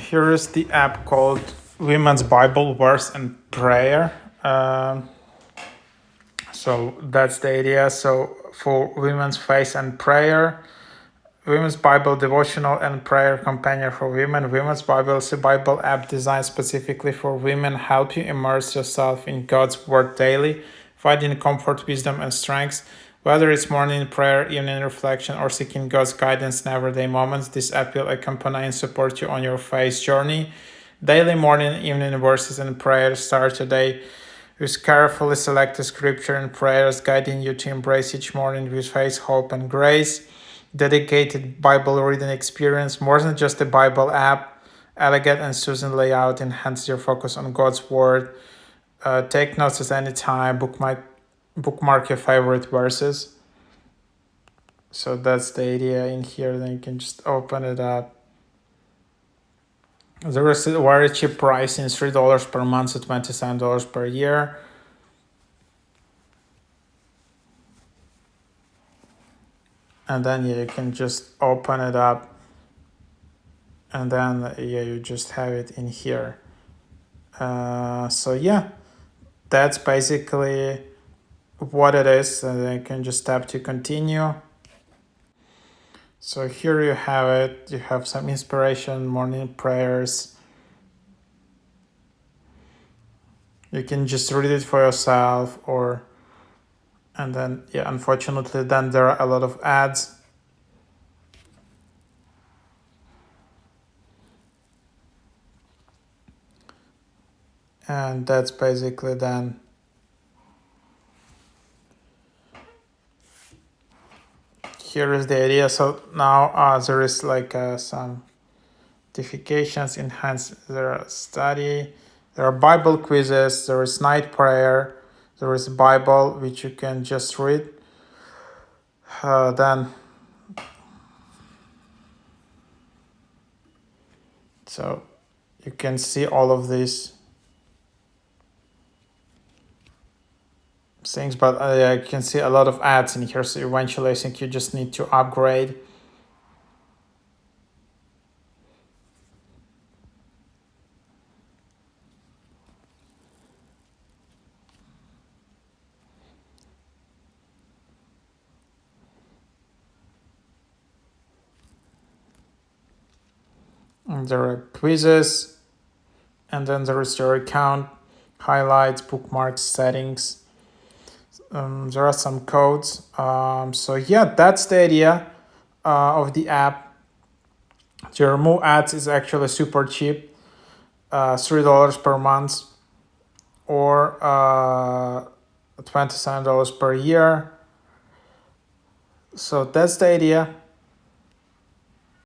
here is the app called Women's Bible Verse and Prayer. So that's the idea. So for Women's Faith and Prayer, Women's Bible Devotional and Prayer Companion for Women, Women's Bible is a Bible app designed specifically for women, help you immerse yourself in God's Word daily, finding comfort, wisdom, and strength. Whether it's morning prayer, evening reflection, or seeking God's guidance in everyday moments, this app will accompany and support you on your faith journey. Daily morning, evening verses and prayers start your day with carefully selected scripture and prayers guiding you to embrace each morning with faith, hope, and grace. Dedicated Bible reading experience, more than just a Bible app, elegant and soothing layout enhances your focus on God's Word. Take notes at any time, bookmark your favorite verses. So that's the idea in here. Then you can just open it up. There is a very cheap pricing, $3 per month to $27 per year. And then you can just open it up. And then you just have it in here. So that's basically what it is. And then you can just tap to continue. So here you have it. You have some inspiration, morning prayers. You can just read it for yourself, and then unfortunately then there are a lot of ads. And that's basically then here is the idea. So now there is like some notifications, enhance their study. There are Bible quizzes. There is night prayer. There is Bible, which you can just read. So you can see all of these things, but you can see a lot of ads in here. So eventually I think you just need to upgrade. And there are quizzes, and then there is your account, highlights, bookmarks, settings. There are some codes. That's the idea of the app. To remove ads is actually super cheap, $3 per month or $27 per year. So that's the idea.